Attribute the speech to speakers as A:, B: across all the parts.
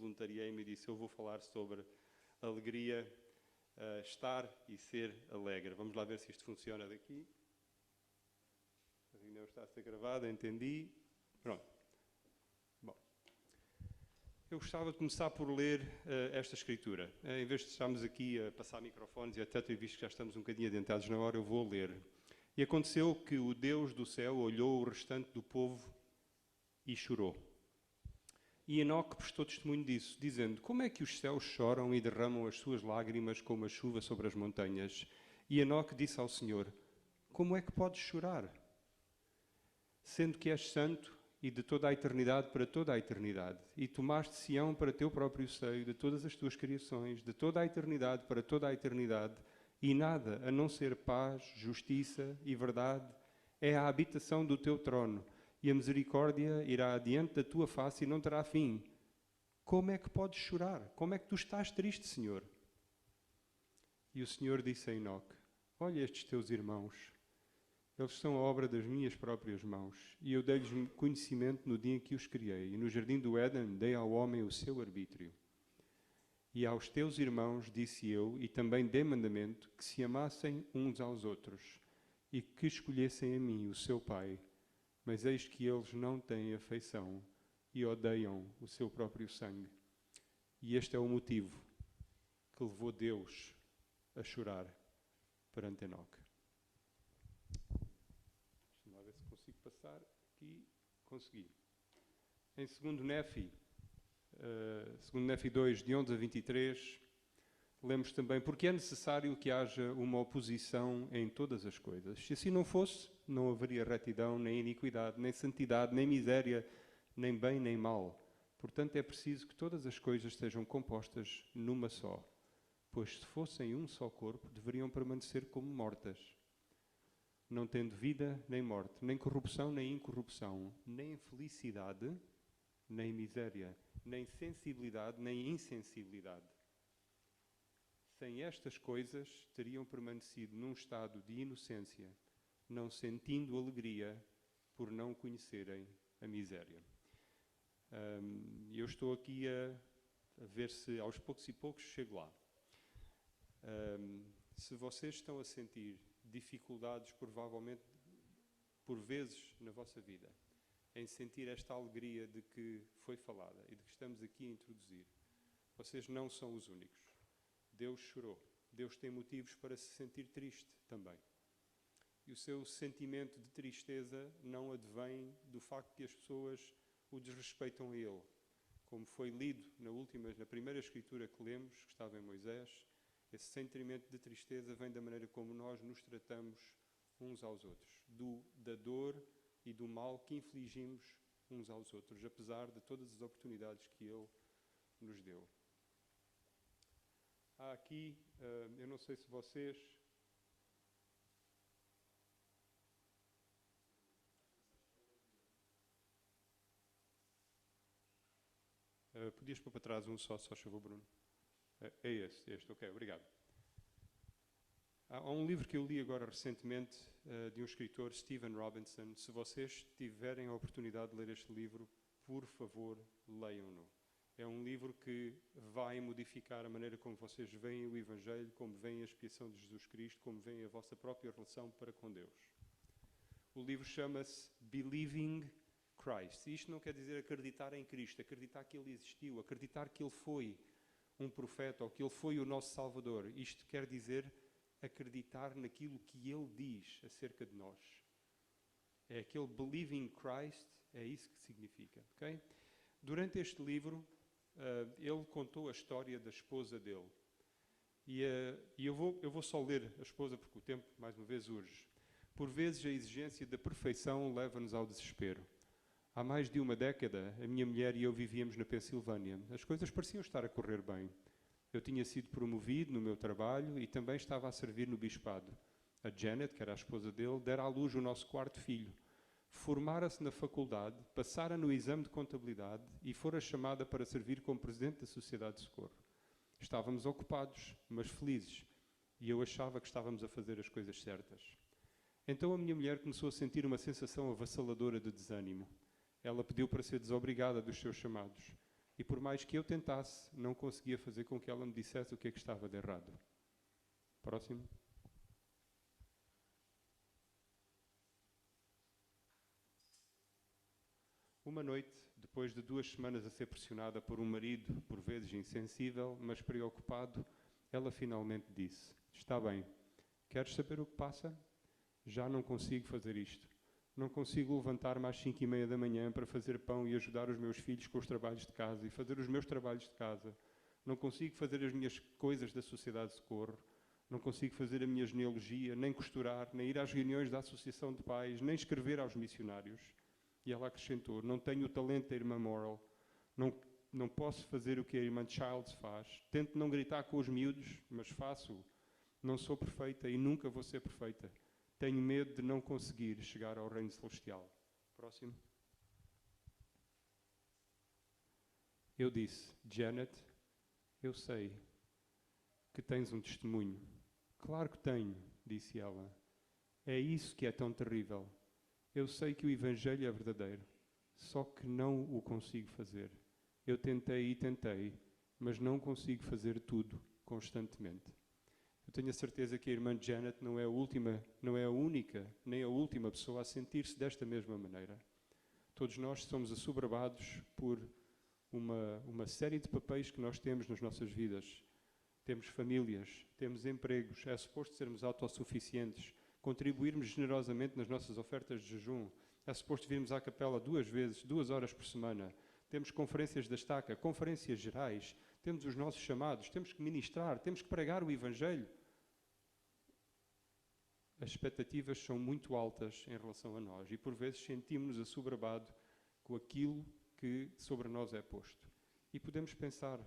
A: voluntariei-me e disse, eu vou falar sobre alegria, estar e ser alegre. Vamos lá ver se isto funciona daqui. A reunião está a ser gravada, entendi. Pronto. Bom. Eu gostava de começar por ler esta escritura. Em vez de estarmos aqui a passar microfones e até ter visto que já estamos um bocadinho adiantados na hora, eu vou ler. E aconteceu que o Deus do céu olhou o restante do povo e chorou. E Enoque prestou testemunho disso, dizendo, como é que os céus choram e derramam as suas lágrimas como a chuva sobre as montanhas? E Enoque disse ao Senhor, como é que podes chorar? Sendo que és santo e de toda a eternidade para toda a eternidade, e tomaste Sião para teu próprio seio, de todas as tuas criações, de toda a eternidade para toda a eternidade, e nada, a não ser paz, justiça e verdade, é a habitação do teu trono, e a misericórdia irá adiante da tua face e não terá fim. Como é que podes chorar? Como é que tu estás triste, Senhor? E o Senhor disse a Enoque, olha estes teus irmãos, eles são a obra das minhas próprias mãos, e eu dei-lhes conhecimento no dia em que os criei, e no jardim do Éden dei ao homem o seu arbítrio. E aos teus irmãos disse eu, e também dei mandamento, que se amassem uns aos outros, e que escolhessem a mim, o seu Pai. Mas eis que eles não têm afeição e odeiam o seu próprio sangue. E este é o motivo que levou Deus a chorar perante Enoque. Deixa-me lá ver se consigo passar aqui. Consegui. Em 2 Néfi 2, de 11 a 23, lemos também, porque é necessário que haja uma oposição em todas as coisas. Se assim não fosse, não haveria retidão, nem iniquidade, nem santidade, nem miséria, nem bem, nem mal. Portanto, é preciso que todas as coisas sejam compostas numa só. Pois se fossem um só corpo, deveriam permanecer como mortas, não tendo vida nem morte, nem corrupção nem incorrupção, nem felicidade, nem miséria, nem sensibilidade, nem insensibilidade. Sem estas coisas, teriam permanecido num estado de inocência, não sentindo alegria por não conhecerem a miséria. Eu estou aqui a ver se aos poucos e poucos chego lá. Se vocês estão a sentir dificuldades, provavelmente, por vezes na vossa vida, em sentir esta alegria de que foi falada e de que estamos aqui a introduzir, vocês não são os únicos. Deus chorou. Deus tem motivos para se sentir triste também. E o seu sentimento de tristeza não advém do facto que as pessoas o desrespeitam a Ele. Como foi lido na primeira escritura que lemos, que estava em Moisés, esse sentimento de tristeza vem da maneira como nós nos tratamos uns aos outros, da dor e do mal que infligimos uns aos outros, apesar de todas as oportunidades que Ele nos deu. Há aqui, eu não sei se vocês... podias pôr para trás um só favor, Bruno? É este, ok, obrigado. Há um livro que eu li agora recentemente, de um escritor, Stephen Robinson. Se vocês tiverem a oportunidade de ler este livro, por favor, leiam-no. É um livro que vai modificar a maneira como vocês veem o Evangelho, como veem a expiação de Jesus Cristo, como veem a vossa própria relação para com Deus. O livro chama-se Believing Christ. E isto não quer dizer acreditar em Cristo, acreditar que Ele existiu, acreditar que Ele foi um profeta ou que Ele foi o nosso Salvador. Isto quer dizer acreditar naquilo que Ele diz acerca de nós. É aquele Believing Christ, é isso que significa. Okay? Durante este livro, ele contou a história da esposa dele. E eu vou só ler a esposa porque o tempo, mais uma vez, urge. Por vezes, a exigência da perfeição leva-nos ao desespero. Há mais de uma década, a minha mulher e eu vivíamos na Pensilvânia. As coisas pareciam estar a correr bem. Eu tinha sido promovido no meu trabalho e também estava a servir no bispado. A Janet, que era a esposa dele, dera à luz o nosso quarto filho. Formara-se na faculdade, passara no exame de contabilidade e fora chamada para servir como presidente da Sociedade de Socorro. Estávamos ocupados, mas felizes, e eu achava que estávamos a fazer as coisas certas. Então a minha mulher começou a sentir uma sensação avassaladora de desânimo. Ela pediu para ser desobrigada dos seus chamados. E por mais que eu tentasse, não conseguia fazer com que ela me dissesse o que é que estava de errado. Próximo. Uma noite, depois de 2 semanas a ser pressionada por um marido, por vezes insensível, mas preocupado, ela finalmente disse: está bem, queres saber o que passa? Já não consigo fazer isto. Não consigo levantar-me às 5h30 da manhã para fazer pão e ajudar os meus filhos com os trabalhos de casa e fazer os meus trabalhos de casa. Não consigo fazer as minhas coisas da Sociedade de Socorro. Não consigo fazer a minha genealogia, nem costurar, nem ir às reuniões da Associação de Pais, nem escrever aos missionários. E ela acrescentou: não tenho o talento da irmã Morrill. Não posso fazer o que a irmã Childs faz. Tento não gritar com os miúdos, mas faço-o. Não sou perfeita e nunca vou ser perfeita. Tenho medo de não conseguir chegar ao reino celestial. Próximo. Eu disse: Janet, eu sei que tens um testemunho. Claro que tenho, disse ela. É isso que é tão terrível. Eu sei que o Evangelho é verdadeiro, só que não o consigo fazer. Eu tentei e tentei, mas não consigo fazer tudo constantemente. Eu tenho a certeza que a irmã Janet não é a única, nem a última pessoa a sentir-se desta mesma maneira. Todos nós somos assoberbados por uma série de papéis que nós temos nas nossas vidas. Temos famílias, temos empregos, é suposto sermos autossuficientes, contribuirmos generosamente nas nossas ofertas de jejum, é suposto virmos à capela 2 vezes, 2 horas por semana, temos conferências da estaca, conferências gerais, temos os nossos chamados, temos que ministrar, temos que pregar o Evangelho. As expectativas são muito altas em relação a nós e por vezes sentimos-nos assoberbados com aquilo que sobre nós é posto. E podemos pensar: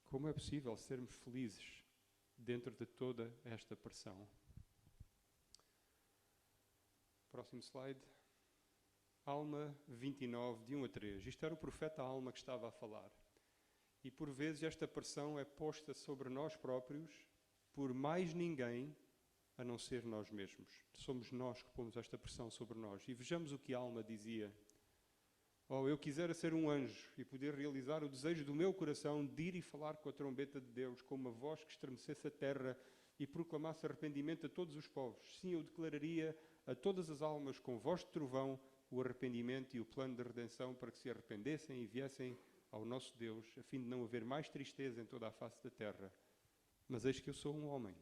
A: como é possível sermos felizes dentro de toda esta pressão? Próximo slide. Alma 29, de 1 a 3. Isto era o profeta Alma que estava a falar. E por vezes esta pressão é posta sobre nós próprios por mais ninguém a não ser nós mesmos. Somos nós que pomos esta pressão sobre nós. E vejamos o que Alma dizia. Oh, eu quisera ser um anjo e poder realizar o desejo do meu coração de ir e falar com a trombeta de Deus, com uma voz que estremecesse a terra e proclamasse arrependimento a todos os povos. Sim, eu declararia a todas as almas com voz de trovão o arrependimento e o plano de redenção para que se arrependessem e viessem ao nosso Deus, a fim de não haver mais tristeza em toda a face da terra. Mas eis que eu sou um homem.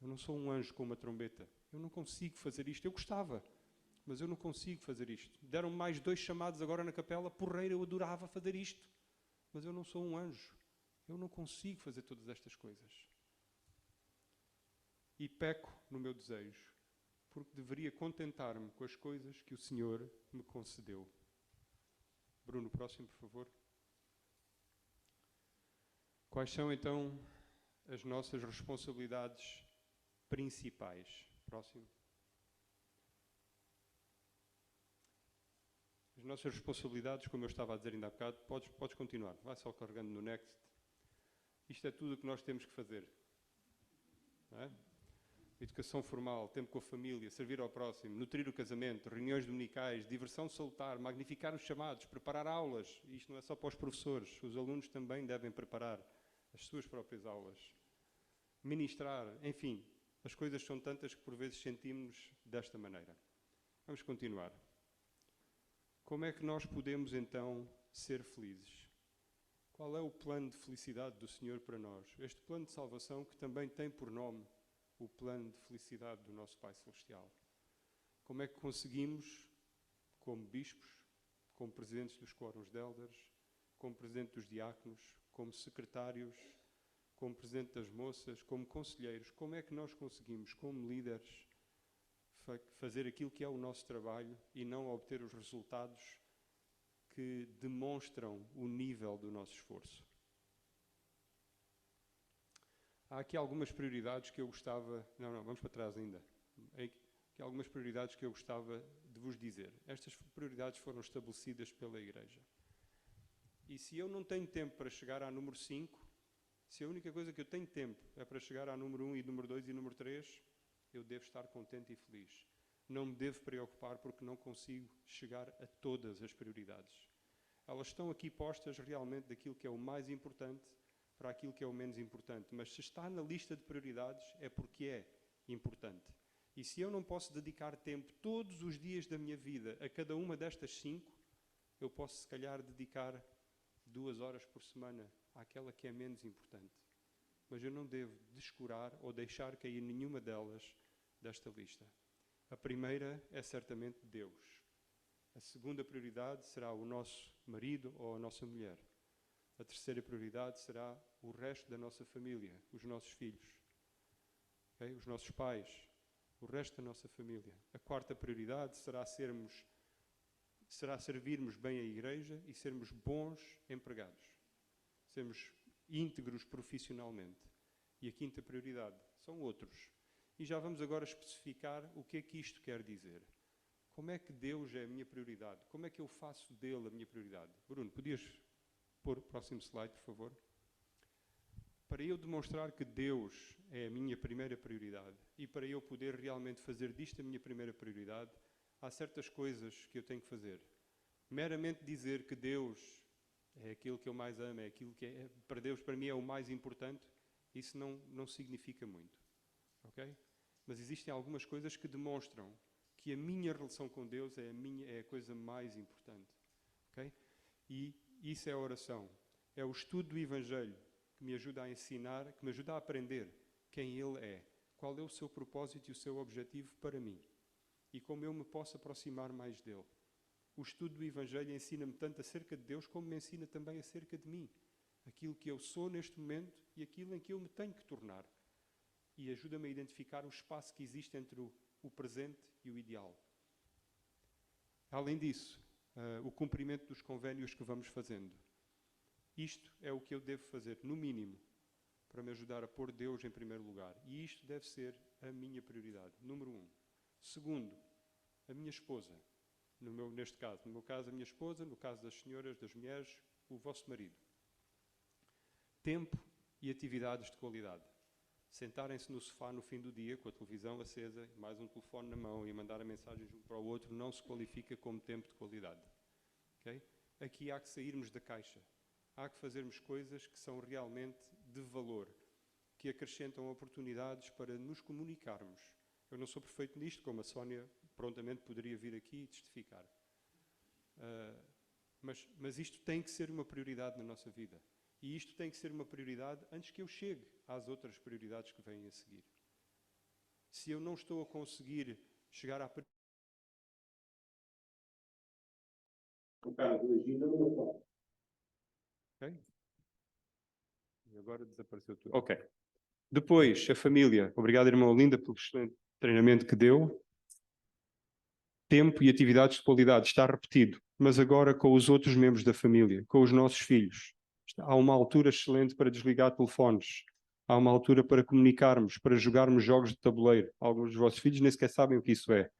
A: Eu não sou um anjo com uma trombeta. Eu não consigo fazer isto. Eu gostava, mas eu não consigo fazer isto. Deram-me mais 2 chamados agora na capela. Porreira, eu adorava fazer isto. Mas eu não sou um anjo. Eu não consigo fazer todas estas coisas. E peco no meu desejo, porque deveria contentar-me com as coisas que o Senhor me concedeu. Bruno, próximo, por favor. Quais são, então, as nossas responsabilidades principais? Próximo. As nossas responsabilidades, como eu estava a dizer ainda há bocado, podes continuar. Vai só carregando no next. Isto é tudo o que nós temos que fazer. Não é? Educação formal, tempo com a família, servir ao próximo, nutrir o casamento, reuniões dominicais, diversão salutar, magnificar os chamados, preparar aulas. Isto não é só para os professores, os alunos também devem preparar as suas próprias aulas. Ministrar, enfim, as coisas são tantas que por vezes sentimos-nos desta maneira. Vamos continuar. Como é que nós podemos então ser felizes? Qual é o plano de felicidade do Senhor para nós? Este plano de salvação que também tem por nome o plano de felicidade do nosso Pai Celestial. Como é que conseguimos, como bispos, como presidentes dos quórums de elders, como presidente dos diáconos, como secretários, como presidente das moças, como conselheiros, como é que nós conseguimos, como líderes, fazer aquilo que é o nosso trabalho e não obter os resultados que demonstram o nível do nosso esforço? Há aqui algumas prioridades que eu gostava... Não, vamos para trás ainda. Há aqui algumas prioridades que eu gostava de vos dizer. Estas prioridades foram estabelecidas pela Igreja. E se eu não tenho tempo para chegar à número 5, se a única coisa que eu tenho tempo é para chegar à número 1 e número 2 e número 3, eu devo estar contente e feliz. Não me devo preocupar porque não consigo chegar a todas as prioridades. Elas estão aqui postas realmente daquilo que é o mais importante para aquilo que é o menos importante. Mas se está na lista de prioridades, é porque é importante. E se eu não posso dedicar tempo todos os dias da minha vida a cada uma destas 5, eu posso, se calhar, dedicar 2 horas por semana àquela que é menos importante. Mas eu não devo descurar ou deixar cair nenhuma delas desta lista. A primeira é certamente Deus. A segunda prioridade será o nosso marido ou a nossa mulher. A terceira prioridade será o resto da nossa família, os nossos filhos, okay? Os nossos pais, o resto da nossa família. A quarta prioridade será servirmos bem a igreja e sermos bons empregados. Sermos íntegros profissionalmente. E a quinta prioridade são outros. E já vamos agora especificar o que é que isto quer dizer. Como é que Deus é a minha prioridade? Como é que eu faço dele a minha prioridade? Bruno, podias pôr o próximo slide, por favor? Para eu demonstrar que Deus é a minha primeira prioridade e para eu poder realmente fazer disto a minha primeira prioridade, há certas coisas que eu tenho que fazer. Meramente dizer que Deus é aquilo que eu mais amo, é aquilo que para Deus, para mim, é o mais importante, isso não significa muito. Ok? Mas existem algumas coisas que demonstram que a minha relação com Deus é a coisa mais importante. Ok? E isso é a oração. É o estudo do Evangelho que me ajuda a ensinar, que me ajuda a aprender quem Ele é, qual é o seu propósito e o seu objetivo para mim e como eu me posso aproximar mais dele. O estudo do Evangelho ensina-me tanto acerca de Deus como me ensina também acerca de mim, aquilo que eu sou neste momento e aquilo em que eu me tenho que tornar. E ajuda-me a identificar o espaço que existe entre o presente e o ideal. Além disso, o cumprimento dos convénios que vamos fazendo. Isto é o que eu devo fazer, no mínimo, para me ajudar a pôr Deus em primeiro lugar. E isto deve ser a minha prioridade, número 1. Segundo, a minha esposa. No meu caso, a minha esposa, no caso das senhoras, das mulheres, o vosso marido. Tempo e atividades de qualidade. Sentarem-se no sofá no fim do dia, com a televisão acesa, mais um telefone na mão e mandar a mensagem de um para o outro, não se qualifica como tempo de qualidade. Okay? Aqui há que sairmos da caixa. Há que fazermos coisas que são realmente de valor, que acrescentam oportunidades para nos comunicarmos. Eu não sou perfeito nisto, como a Sónia prontamente poderia vir aqui e testificar. Mas isto tem que ser uma prioridade na nossa vida. E isto tem que ser uma prioridade antes que eu chegue às outras prioridades que vêm a seguir. Se eu não estou a conseguir chegar à prioridade... Ok? E agora desapareceu tudo. Ok. Depois, a família. Obrigado, irmã Olinda, pelo excelente treinamento que deu. Tempo e atividades de qualidade. Está repetido. Mas agora com os outros membros da família, com os nossos filhos. Há uma altura excelente para desligar telefones. Há uma altura para comunicarmos, para jogarmos jogos de tabuleiro. Alguns dos vossos filhos nem sequer sabem o que isso é.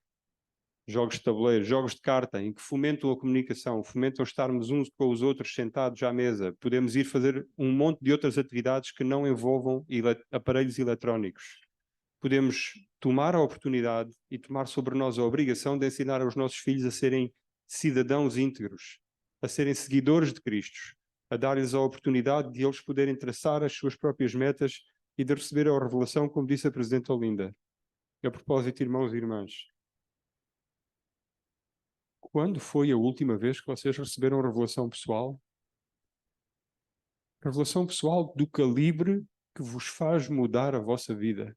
A: Jogos de tabuleiro, jogos de carta, em que fomentam a comunicação, fomentam estarmos uns com os outros sentados à mesa. Podemos ir fazer um monte de outras atividades que não envolvam aparelhos eletrónicos. Podemos tomar a oportunidade e tomar sobre nós a obrigação de ensinar aos nossos filhos a serem cidadãos íntegros, a serem seguidores de Cristo, a dar-lhes a oportunidade de eles poderem traçar as suas próprias metas e de receber a revelação, como disse a Presidente Olinda. A propósito, irmãos e irmãs, quando foi a última vez que vocês receberam revelação pessoal? Revelação pessoal do calibre que vos faz mudar a vossa vida.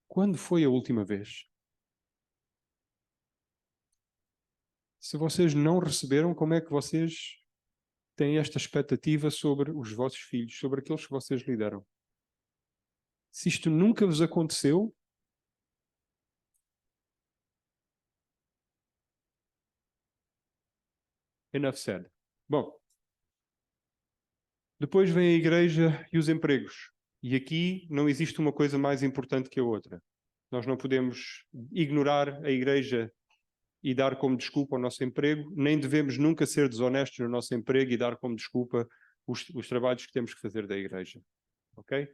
A: Quando foi a última vez? Se vocês não receberam, como é que vocês têm esta expectativa sobre os vossos filhos, sobre aqueles que vocês lideram? Se isto nunca vos aconteceu, enough said. Bom, depois vem a igreja e os empregos. E aqui não existe uma coisa mais importante que a outra. Nós não podemos ignorar a igreja e dar como desculpa o nosso emprego, nem devemos nunca ser desonestos no nosso emprego e dar como desculpa os trabalhos que temos que fazer da igreja. Ok?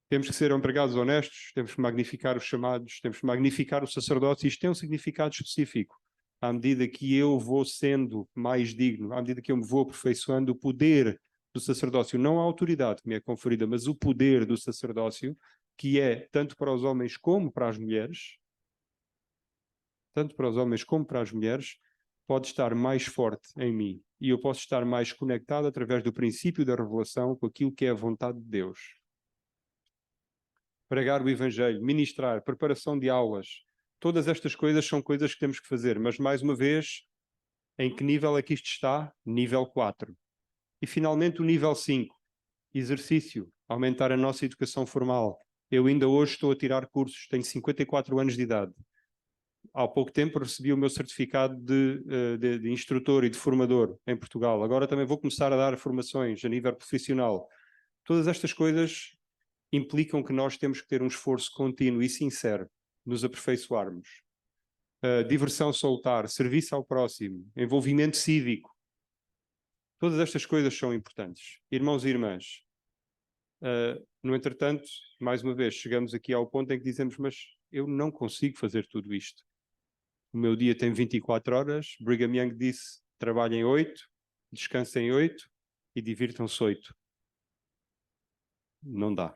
A: Temos que ser empregados honestos, temos que magnificar os chamados, temos que magnificar o sacerdócio. Isto tem um significado específico. à medida que eu vou sendo mais digno, à medida que eu me vou aperfeiçoando, o poder do sacerdócio, não a autoridade que me é conferida, mas o poder do sacerdócio, que é tanto para os homens como para as mulheres, tanto para os homens como para as mulheres, pode estar mais forte em mim. E eu posso estar mais conectado através do princípio da revelação com aquilo que é a vontade de Deus. Pregar o Evangelho, ministrar, preparação de aulas, todas estas coisas são coisas que temos que fazer, mas mais uma vez, em que nível é que isto está? Nível 4. E finalmente o nível 5, exercício, aumentar a nossa educação formal. Eu ainda hoje estou a tirar cursos, tenho 54 anos de idade. Há pouco tempo recebi o meu certificado de instrutor e de formador em Portugal. Agora também vou começar a dar formações a nível profissional. Todas estas coisas implicam que nós temos que ter um esforço contínuo e sincero, nos aperfeiçoarmos. Diversão salutar, serviço ao próximo, envolvimento cívico. Todas estas coisas são importantes. Irmãos e irmãs, no entretanto, mais uma vez, chegamos aqui ao ponto em que dizemos, mas eu não consigo fazer tudo isto. O meu dia tem 24 horas, Brigham Young disse, trabalhem 8, descansem 8 e divirtam-se 8. Não dá.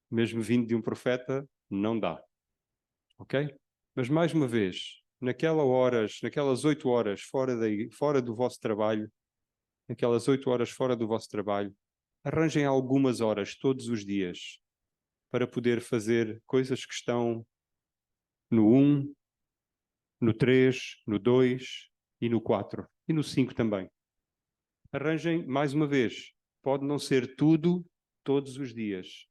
A: Mesmo vindo de um profeta, não dá. Ok? Mas mais uma vez, naquelas 8 horas fora do vosso trabalho, naquelas 8 horas fora do vosso trabalho, arranjem algumas horas todos os dias para poder fazer coisas que estão no 1, no 3, no 2 e no 4 e no 5 também. Arranjem, mais uma vez, pode não ser tudo todos os dias,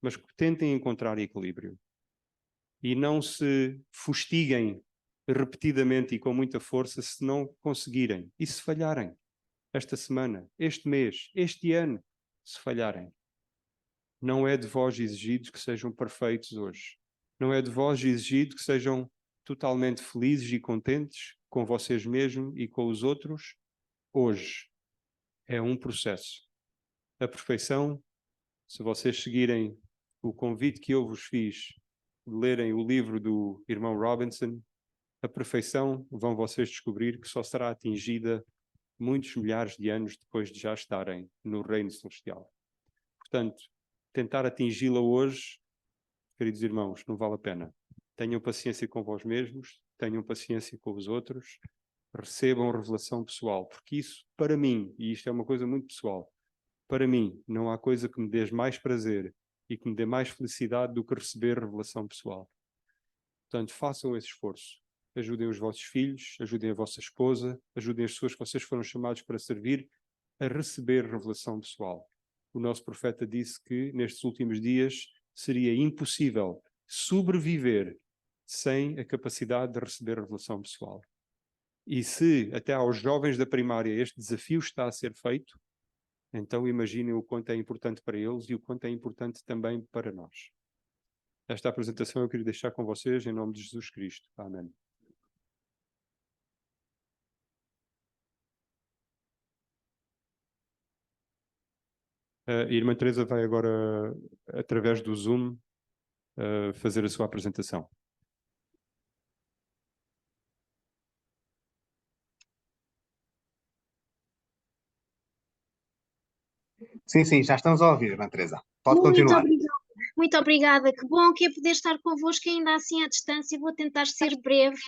A: mas tentem encontrar equilíbrio. E não se fustiguem repetidamente e com muita força se não conseguirem. E se falharem esta semana, este mês, este ano, se falharem. Não é de vós exigido que sejam perfeitos hoje. Não é de vós exigido que sejam totalmente felizes e contentes com vocês mesmos e com os outros hoje. É um processo. A perfeição, se vocês seguirem o convite que eu vos fiz de lerem o livro do irmão Robinson, a perfeição, vão vocês descobrir que só será atingida muitos milhares de anos depois de já estarem no reino celestial. Portanto, tentar atingi-la hoje, queridos irmãos, não vale a pena. Tenham paciência com vós mesmos, tenham paciência com os outros, recebam revelação pessoal, porque isso, para mim, e isto é uma coisa muito pessoal, para mim, não há coisa que me dê mais prazer e que me dê mais felicidade do que receber revelação pessoal. Portanto, façam esse esforço. Ajudem os vossos filhos, ajudem a vossa esposa, ajudem as pessoas que vocês foram chamados para servir a receber revelação pessoal. O nosso profeta disse que nestes últimos dias seria impossível sobreviver sem a capacidade de receber revelação pessoal. E se até aos jovens da primária este desafio está a ser feito, então imaginem o quanto é importante para eles e o quanto é importante também para nós. Esta apresentação eu queria deixar com vocês em nome de Jesus Cristo. Amém. A irmã Teresa vai agora, através do Zoom, fazer a sua apresentação.
B: Sim, sim, já estamos a ouvir, irmã Teresa. Pode continuar.
C: Muito obrigada. Que bom que é poder estar convosco ainda assim à distância. Vou tentar ser breve.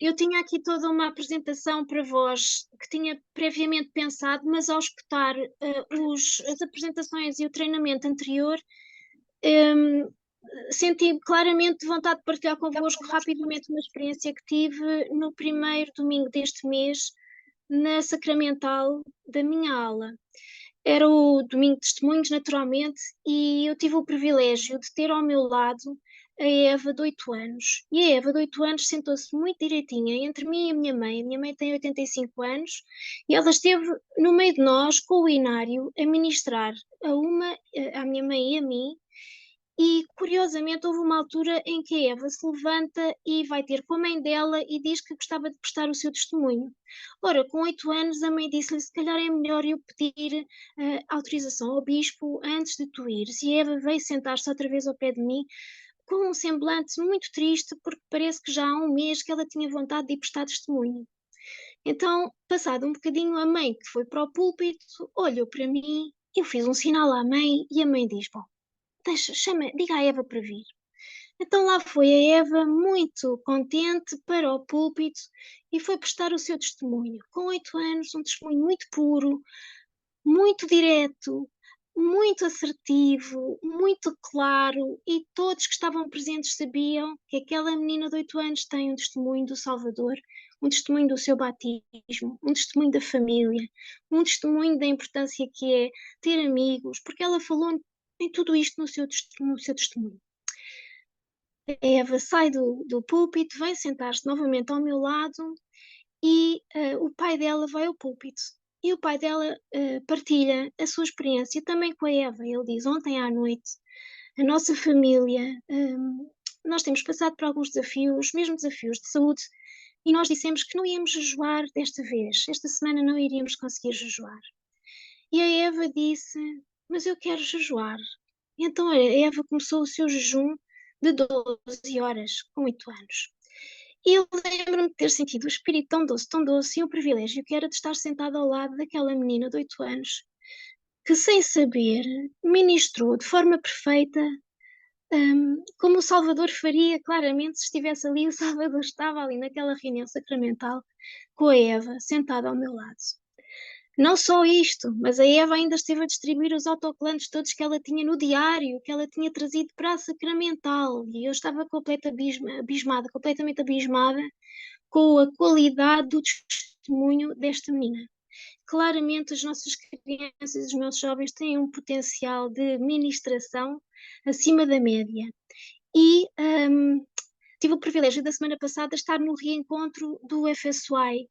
C: Eu tinha aqui toda uma apresentação para vós que tinha previamente pensado, mas ao escutar as apresentações e o treinamento anterior, senti claramente vontade de partilhar convosco rapidamente uma experiência que tive no primeiro domingo deste mês, na Sacramental da minha aula. Era o domingo de testemunhos, naturalmente, e eu tive o privilégio de ter ao meu lado a Eva, de 8 anos. E a Eva, de 8 anos, sentou-se muito direitinha entre mim e a minha mãe. A minha mãe tem 85 anos e ela esteve no meio de nós, com o Inário, a ministrar à minha mãe e a mim. E, curiosamente, houve uma altura em que a Eva se levanta e vai ter com a mãe dela e diz que gostava de prestar o seu testemunho. Ora, com 8 anos, a mãe disse-lhe, se calhar é melhor eu pedir autorização ao bispo antes de tu ires. E a Eva veio sentar-se outra vez ao pé de mim, com um semblante muito triste, porque parece que já há um mês que ela tinha vontade de ir prestar testemunho. Então, passado um bocadinho, a mãe que foi para o púlpito olhou para mim, eu fiz um sinal à mãe e a mãe diz: bom, diga à Eva para vir. Então lá foi a Eva, muito contente, para o púlpito e foi prestar o seu testemunho. Com 8 anos, um testemunho muito puro, muito direto, muito assertivo, muito claro, e todos que estavam presentes sabiam que aquela menina de 8 anos tem um testemunho do Salvador, um testemunho do seu batismo, um testemunho da família, um testemunho da importância que é ter amigos, porque ela falou em tudo isto no seu testemunho. A Eva sai do púlpito, vem sentar-se novamente ao meu lado e o pai dela vai ao púlpito. E o pai dela partilha a sua experiência também com a Eva. Ele diz: ontem à noite, a nossa família, nós temos passado por alguns desafios, mesmo desafios de saúde, e nós dissemos que não íamos jejuar desta vez. Esta semana não iríamos conseguir jejuar. E a Eva disse: mas eu quero jejuar. E então a Eva começou o seu jejum de 12 horas, com 8 anos. E eu lembro-me de ter sentido o espírito tão doce e o privilégio que era de estar sentada ao lado daquela menina de 8 anos, que sem saber ministrou de forma perfeita, como o Salvador faria claramente se estivesse ali. O Salvador estava ali naquela reunião sacramental com a Eva, sentada ao meu lado. Não só isto, mas a Eva ainda esteve a distribuir os autocolantes todos que ela tinha no diário, que ela tinha trazido para a sacramental. E eu estava completamente abismada com a qualidade do testemunho desta menina. Claramente as nossas crianças e os nossos jovens têm um potencial de ministração acima da média. E tive o privilégio da semana passada estar no reencontro do FSY,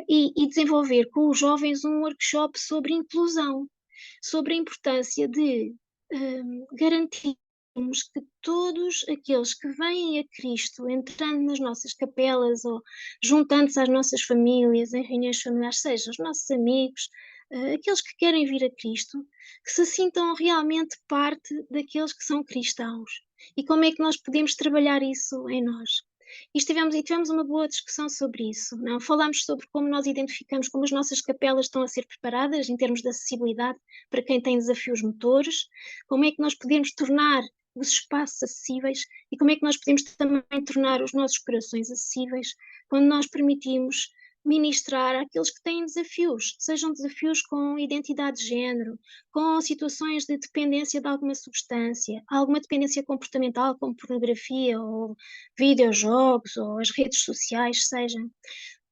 C: e desenvolver com os jovens um workshop sobre inclusão, sobre a importância de garantirmos que todos aqueles que vêm a Cristo, entrando nas nossas capelas ou juntando-se às nossas famílias, em reuniões familiares, sejam os nossos amigos, aqueles que querem vir a Cristo, que se sintam realmente parte daqueles que são cristãos. E como é que nós podemos trabalhar isso em nós? E tivemos uma boa discussão sobre isso. Não? Falámos sobre como nós identificamos como as nossas capelas estão a ser preparadas em termos de acessibilidade para quem tem desafios motores, como é que nós podemos tornar os espaços acessíveis e como é que nós podemos também tornar os nossos corações acessíveis quando nós permitimos ministrar àqueles que têm desafios, sejam desafios com identidade de género, com situações de dependência de alguma substância, alguma dependência comportamental, como pornografia ou videojogos ou as redes sociais, sejam.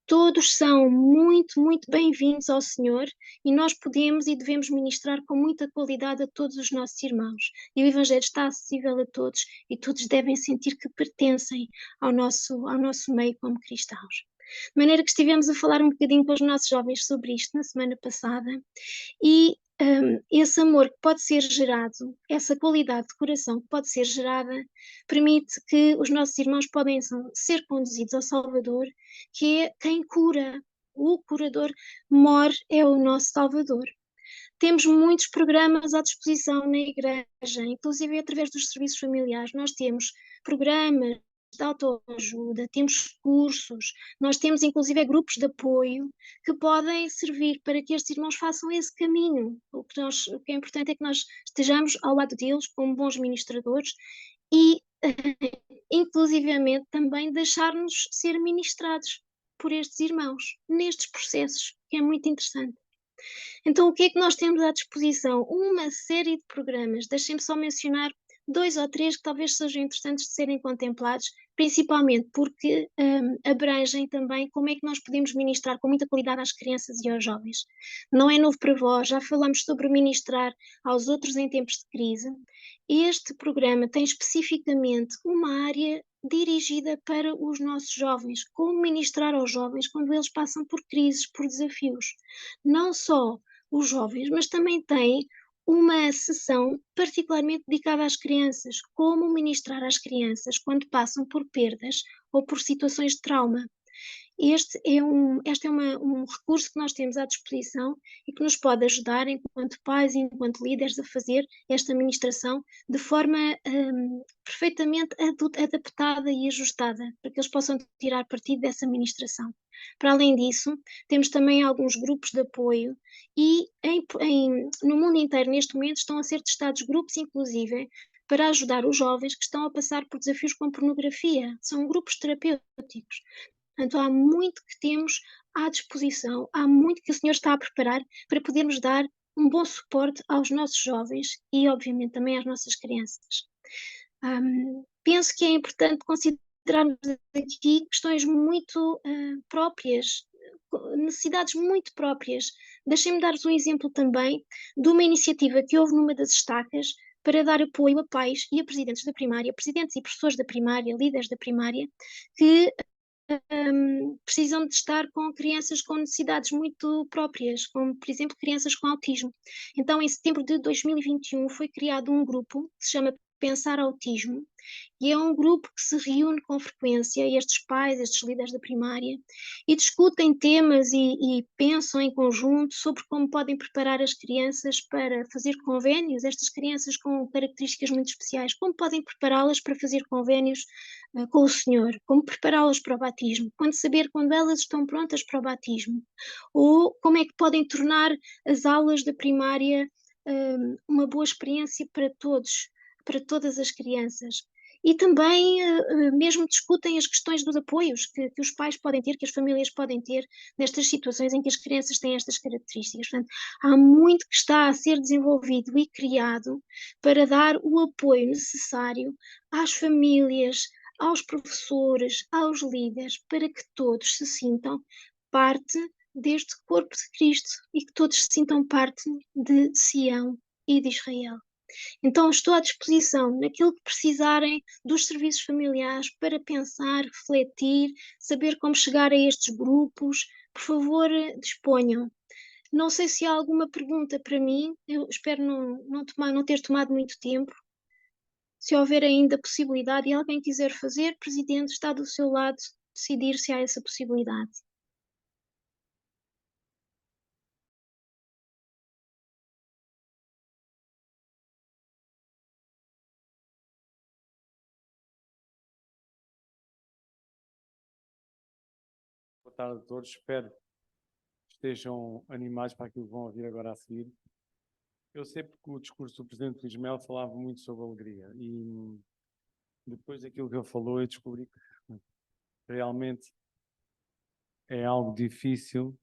C: Todos são muito, muito bem-vindos ao Senhor e nós podemos e devemos ministrar com muita qualidade a todos os nossos irmãos. E o Evangelho está acessível a todos e todos devem sentir que pertencem ao nosso meio como cristãos. De maneira que estivemos a falar um bocadinho com os nossos jovens sobre isto na semana passada e esse amor que pode ser gerado, essa qualidade de coração que pode ser gerada, permite que os nossos irmãos podem ser conduzidos ao Salvador, que é quem cura. O curador mor é o nosso Salvador. Temos muitos programas à disposição na igreja, inclusive através dos serviços familiares. Nós temos programas de autoajuda, temos cursos, nós temos inclusive grupos de apoio que podem servir para que estes irmãos façam esse caminho. O que é importante é que nós estejamos ao lado deles como bons ministradores e inclusivamente também deixar-nos ser ministrados por estes irmãos nestes processos, que é muito interessante. Então, o que é que nós temos à disposição? Uma série de programas, deixem-me só mencionar 2 ou 3 que talvez sejam interessantes de serem contemplados, principalmente porque abrangem também como é que nós podemos ministrar com muita qualidade às crianças e aos jovens. Não é novo para vós, já falamos sobre ministrar aos outros em tempos de crise. Este programa tem especificamente uma área dirigida para os nossos jovens, como ministrar aos jovens quando eles passam por crises, por desafios. Não só os jovens, mas também tem uma sessão particularmente dedicada às crianças, como ministrar às crianças quando passam por perdas ou por situações de trauma. este é um recurso que nós temos à disposição e que nos pode ajudar, enquanto pais e enquanto líderes, a fazer esta administração de forma perfeitamente adaptada e ajustada, para que eles possam tirar partido dessa administração. Para além disso, temos também alguns grupos de apoio e no mundo inteiro, neste momento, estão a ser testados grupos, inclusive, para ajudar os jovens que estão a passar por desafios com pornografia. São grupos terapêuticos. Portanto, há muito que temos à disposição, há muito que o Senhor está a preparar para podermos dar um bom suporte aos nossos jovens e, obviamente, também às nossas crianças. Penso que é importante considerarmos aqui questões muito próprias, necessidades muito próprias. Deixem-me dar-vos um exemplo também de uma iniciativa que houve numa das estacas para dar apoio a pais e a presidentes da primária, presidentes e professores da primária, líderes da primária, que precisam de estar com crianças com necessidades muito próprias, como, por exemplo, crianças com autismo. Então, em setembro de 2021, foi criado um grupo que se chama Pensar Autismo, e é um grupo que se reúne com frequência, estes pais, estes líderes da primária, e discutem temas e pensam em conjunto sobre como podem preparar as crianças para fazer convénios, estas crianças com características muito especiais, como podem prepará-las para fazer convénios com o Senhor, como prepará-las para o batismo, quando elas estão prontas para o batismo, ou como é que podem tornar as aulas da primária uma boa experiência para todos, para todas as crianças. E também mesmo discutem as questões dos apoios que os pais podem ter, que as famílias podem ter nestas situações em que as crianças têm estas características. Portanto, há muito que está a ser desenvolvido e criado para dar o apoio necessário às famílias, aos professores, aos líderes, para que todos se sintam parte deste corpo de Cristo e que todos se sintam parte de Sião e de Israel. Então, estou à disposição naquilo que precisarem dos serviços familiares para pensar, refletir, saber como chegar a estes grupos. Por favor, disponham. Não sei se há alguma pergunta para mim, eu espero não ter tomado muito tempo. Se houver ainda possibilidade e alguém quiser fazer, Presidente, está do seu lado decidir se há essa possibilidade.
D: Boa tarde a todos, espero que estejam animados para aquilo que vão ouvir agora a seguir. Eu sei porque o discurso do Presidente Luís Melo falava muito sobre alegria e depois daquilo que ele falou eu descobri que realmente é algo difícil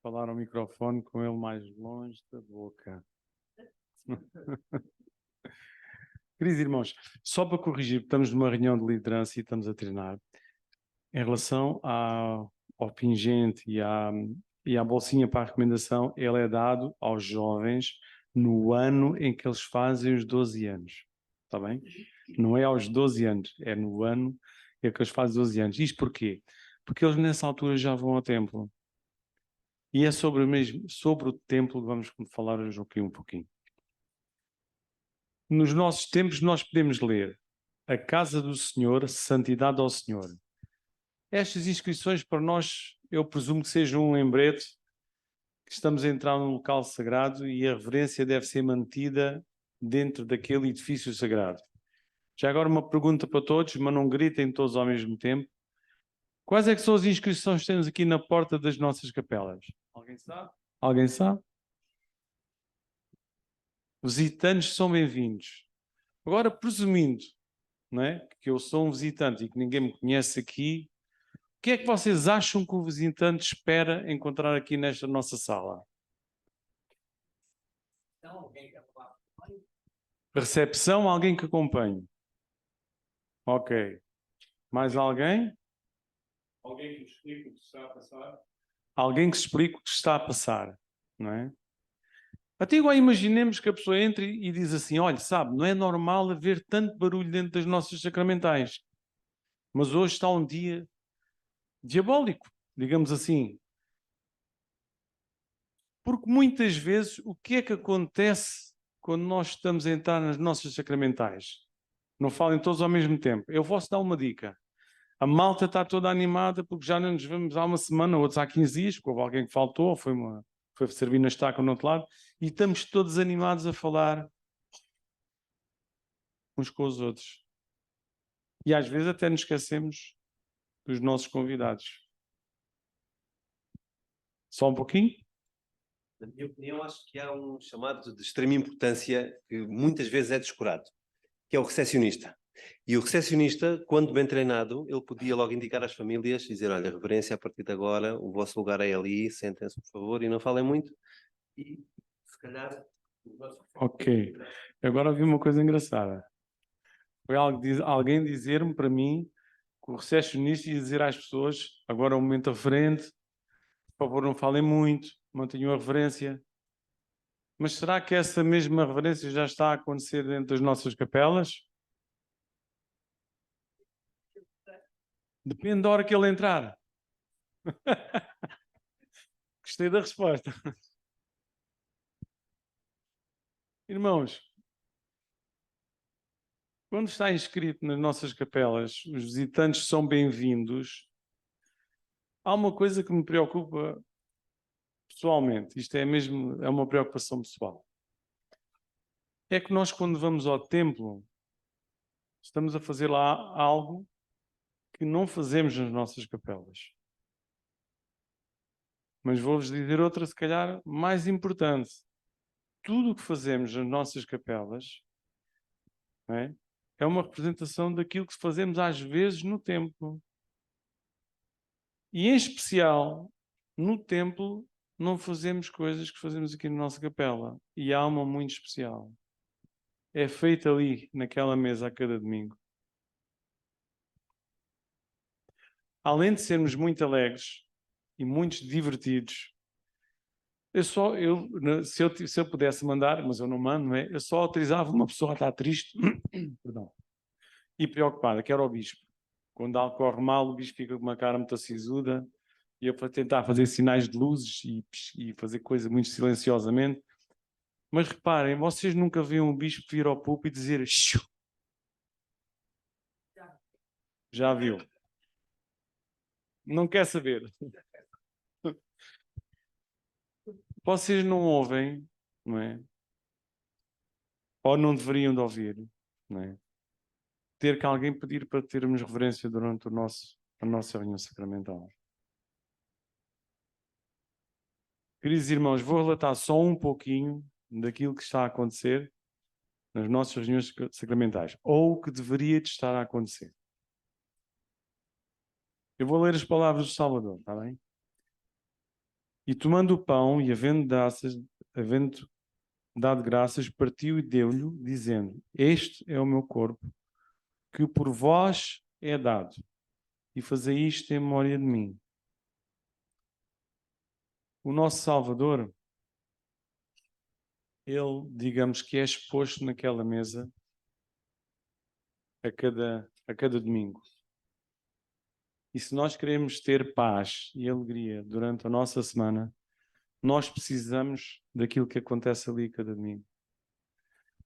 D: falar ao microfone com ele mais longe da boca. Queridos irmãos, só para corrigir, estamos numa reunião de liderança e estamos a treinar. Em relação ao pingente e à bolsinha para a recomendação, ele é dado aos jovens no ano em que eles fazem os 12 anos. Está bem? Não é aos 12 anos, é no ano em que eles fazem 12 anos. Isto porquê? Porque eles nessa altura já vão ao templo. E é sobre o templo que vamos falar hoje aqui um pouquinho. Nos nossos tempos nós podemos ler a casa do Senhor, santidade ao Senhor. Estas inscrições para nós, eu presumo que sejam um lembrete que estamos a entrar num local sagrado e a reverência deve ser mantida dentro daquele edifício sagrado. Já agora uma pergunta para todos, mas não gritem todos ao mesmo tempo. Quais é que são as inscrições que temos aqui na porta das nossas capelas? Alguém sabe? Alguém sabe? Visitantes são bem-vindos. Agora, presumindo, não é, que eu sou um visitante e que ninguém me conhece aqui, o que é que vocês acham que o visitante espera encontrar aqui nesta nossa sala? Recepção, alguém que acompanhe. Ok. Mais alguém? Alguém que me explique o que está a passar? Alguém que explique o que está a passar, não é? Até agora imaginemos que a pessoa entre e diz assim, olha, sabe, não é normal haver tanto barulho dentro das nossas sacramentais, mas hoje está um dia diabólico, digamos assim. Porque muitas vezes o que é que acontece quando nós estamos a entrar nas nossas sacramentais? Não falem todos ao mesmo tempo. Eu vou-vos dar uma dica. A malta está toda animada porque já não nos vemos há uma semana, outros há 15 dias, porque houve alguém que faltou, foi servir na estaca no outro lado, e estamos todos animados a falar uns com os outros. E às vezes até nos esquecemos dos nossos convidados. Só um pouquinho?
E: Na minha opinião, acho que há um chamado de extrema importância que muitas vezes é descurado, que é o recepcionista. E o recepcionista, quando bem treinado, ele podia logo indicar às famílias e dizer: olha, reverência, a partir de agora, o vosso lugar é ali, sentem-se, por favor, e não falem muito. E, se calhar...
D: Ok. Agora ouvi uma coisa engraçada. Foi alguém dizer-me para mim que o recepcionista ia dizer às pessoas: agora é um momento à frente, por favor, não falem muito, mantenham a reverência. Mas será que essa mesma reverência já está a acontecer dentro das nossas capelas? Depende da hora que ele entrar. Gostei da resposta. Irmãos, quando está inscrito nas nossas capelas, os visitantes são bem-vindos. Há uma coisa que me preocupa pessoalmente, isto é uma preocupação pessoal. É que nós, quando vamos ao templo, estamos a fazer lá algo que não fazemos nas nossas capelas. Mas vou-vos dizer outra, se calhar, mais importante. Tudo o que fazemos nas nossas capelas, não é? É uma representação daquilo que fazemos às vezes no templo. E, em especial, no templo, não fazemos coisas que fazemos aqui na nossa capela. E há uma muito especial. É feita ali, naquela mesa, a cada domingo. Além de sermos muito alegres e muito divertidos, se eu pudesse mandar, mas eu não mando, não é? Eu só autorizava uma pessoa a estar triste perdão, e preocupada, que era o bispo. Quando algo corre mal, o bispo fica com uma cara muito acisuda, e eu para tentar fazer sinais de luzes e fazer coisa muito silenciosamente. Mas reparem, vocês nunca viram um bispo vir ao púlpito e dizer Xiu. Já viu? Não quer saber. Vocês não ouvem, não é? Ou não deveriam de ouvir, não é? Ter que alguém pedir para termos reverência durante a nossa reunião sacramental. Queridos irmãos, vou relatar só um pouquinho daquilo que está a acontecer nas nossas reuniões sacramentais, ou o que deveria de estar a acontecer. Eu vou ler as palavras do Salvador, está bem? E tomando o pão e havendo dado graças, partiu e deu-lhe, dizendo: este é o meu corpo, que por vós é dado, e fazei isto em memória de mim. O nosso Salvador, ele, digamos que é exposto naquela mesa a cada domingo. E se nós queremos ter paz e alegria durante a nossa semana, nós precisamos daquilo que acontece ali cada domingo.